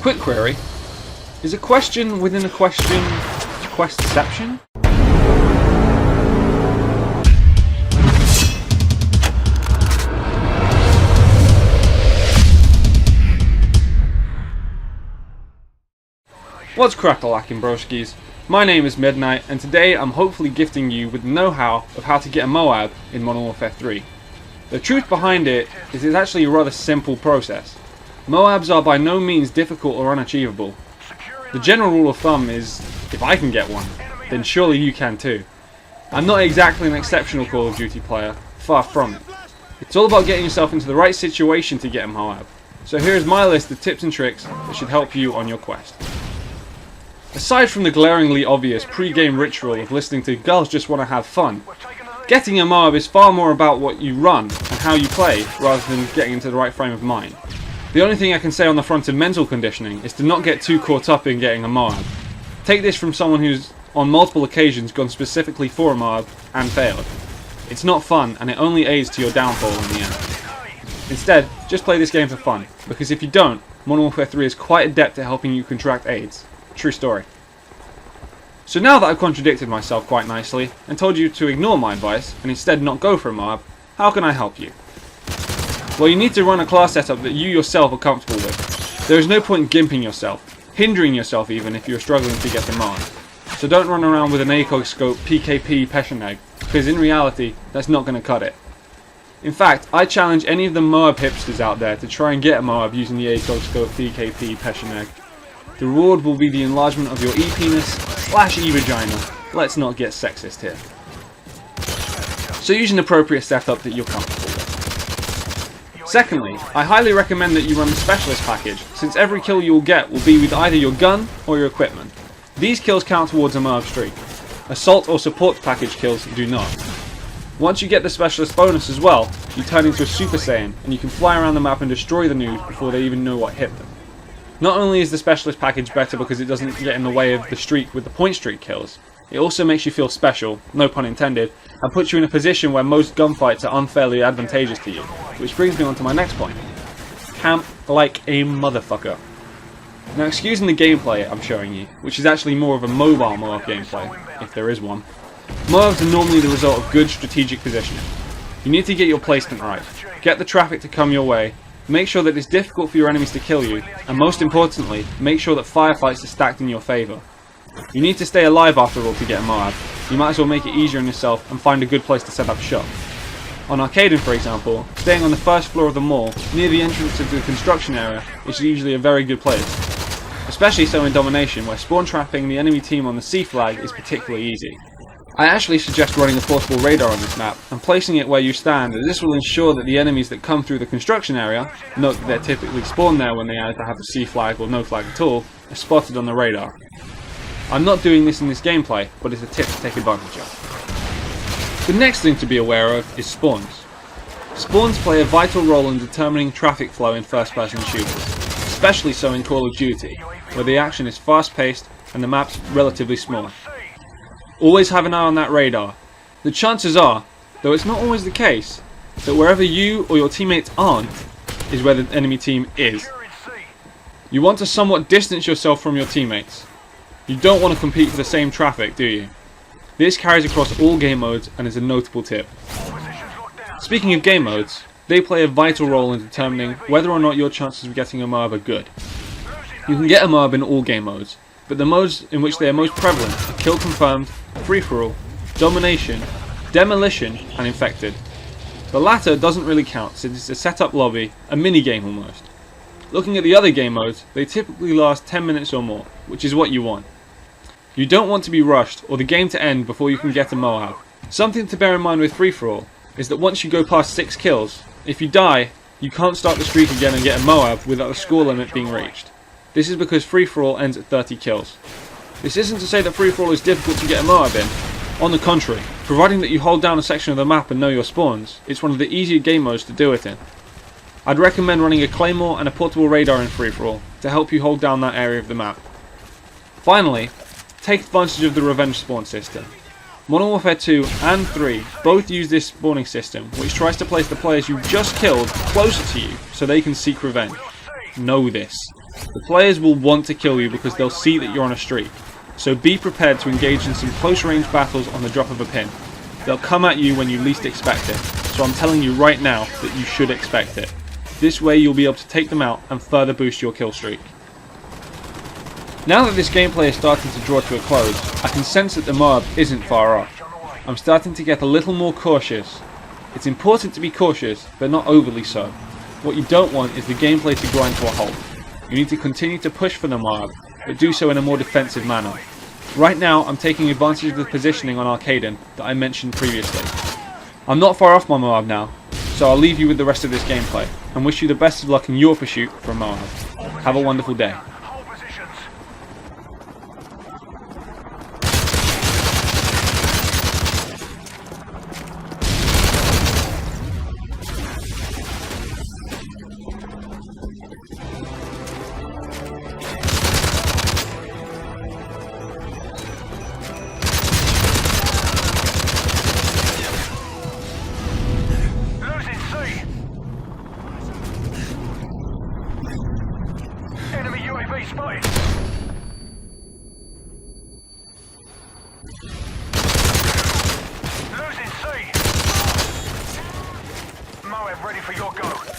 Quick query. Is a question within a question questception? What's crack-a-lackin' broskies? My name is Midnight, and today I'm hopefully gifting you with know-how of how to get a M.O.A.B in Modern Warfare 3. The truth behind it is it's actually a rather simple process. M.O.A.Bs are by no means difficult or unachievable. The general rule of thumb is, if I can get one, then surely you can too. I'm not exactly an exceptional Call of Duty player, far from it. It's all about getting yourself into the right situation to get a M.O.A.B. So here's my list of tips and tricks that should help you on your quest. Aside from the glaringly obvious pre-game ritual of listening to Girls Just Wanna Have Fun, getting a M.O.A.B is far more about what you run and how you play rather than getting into the right frame of mind. The only thing I can say on the front of mental conditioning is to not get too caught up in getting a M.O.A.B. Take this from someone who's on multiple occasions gone specifically for a M.O.A.B and failed. It's not fun and it only aids to your downfall in the end. Instead, just play this game for fun, because if you don't, Modern Warfare 3 is quite adept at helping you contract AIDS. True story. So now that I've contradicted myself quite nicely and told you to ignore my advice and instead not go for a M.O.A.B, how can I help you? Well, you need to run a class setup that you yourself are comfortable with. There is no point gimping yourself, hindering yourself even if you're struggling to get the M.O.A.B. So don't run around with an ACOG scope PKP Pesheneg, because in reality that's not going to cut it. In fact, I challenge any of the M.O.A.B hipsters out there to try and get a M.O.A.B using the ACOG scope PKP Pesheneg. The reward will be the enlargement of your e-penis/e-vagina. Let's not get sexist here. So use an appropriate setup that you're comfortable with. Secondly, I highly recommend that you run the specialist package, since every kill you will get will be with either your gun or your equipment. These kills count towards a M.O.A.B streak. Assault or support package kills do not. Once you get the specialist bonus as well, you turn into a Super Saiyan and you can fly around the map and destroy the noobs before they even know what hit them. Not only is the specialist package better because it doesn't get in the way of the streak with the point streak kills, it also makes you feel special, no pun intended, and puts you in a position where most gunfights are unfairly advantageous to you. Which brings me on to my next point. Camp like a motherfucker. Now excusing the gameplay I'm showing you, which is actually more of a mobile M.O.A.B gameplay, if there is one, M.O.A.Bs are normally the result of good strategic positioning. You need to get your placement right, get the traffic to come your way, make sure that it's difficult for your enemies to kill you, and most importantly, make sure that firefights are stacked in your favour. You need to stay alive after all to get a M.O.A.B. You might as well make it easier on yourself and find a good place to set up shop. On Arcaden, for example, staying on the first floor of the mall, near the entrance to the construction area, is usually a very good place. Especially so in Domination, where spawn trapping the enemy team on the C flag is particularly easy. I actually suggest running a portable radar on this map and placing it where you stand, as this will ensure that the enemies that come through the construction area, note that they're typically spawned there when they either have the C flag or no flag at all, are spotted on the radar. I'm not doing this in this gameplay, but it's a tip to take advantage of. The next thing to be aware of is spawns. Spawns play a vital role in determining traffic flow in first-person shooters, especially so in Call of Duty, where the action is fast-paced and the map's relatively small. Always have an eye on that radar. The chances are, though it's not always the case, that wherever you or your teammates aren't, is where the enemy team is. You want to somewhat distance yourself from your teammates. You don't want to compete for the same traffic, do you? This carries across all game modes and is a notable tip. Speaking of game modes, they play a vital role in determining whether or not your chances of getting a M.O.A.B are good. You can get a M.O.A.B in all game modes, but the modes in which they are most prevalent are Kill Confirmed, Free-for-all, Domination, Demolition, and Infected. The latter doesn't really count since it's a set-up lobby, a mini-game almost. Looking at the other game modes, they typically last 10 minutes or more, which is what you want. You don't want to be rushed or the game to end before you can get a M.O.A.B. Something to bear in mind with Free-for-all is that once you go past 6 kills, if you die, you can't start the streak again and get a M.O.A.B without the score limit being reached. This is because Free-for-all ends at 30 kills. This isn't to say that Free-for-all is difficult to get a M.O.A.B in. On the contrary, providing that you hold down a section of the map and know your spawns, it's one of the easier game modes to do it in. I'd recommend running a claymore and a portable radar in Free-for-all to help you hold down that area of the map. Finally, take advantage of the revenge spawn system. Modern Warfare 2 and 3 both use this spawning system, which tries to place the players you just killed closer to you so they can seek revenge. Know this. The players will want to kill you because they'll see that you're on a streak, so be prepared to engage in some close range battles on the drop of a pin. They'll come at you when you least expect it, so I'm telling you right now that you should expect it. This way you'll be able to take them out and further boost your kill streak. Now that this gameplay is starting to draw to a close, I can sense that the M.O.A.B isn't far off. I'm starting to get a little more cautious. It's important to be cautious, but not overly so. What you don't want is the gameplay to grind to a halt. You need to continue to push for the M.O.A.B, but do so in a more defensive manner. Right now, I'm taking advantage of the positioning on Arcaden that I mentioned previously. I'm not far off my M.O.A.B now, so I'll leave you with the rest of this gameplay, and wish you the best of luck in your pursuit for a M.O.A.B. Have a wonderful day. Enemy UAV spotted! Losing C! M.O.A.B ready for your go.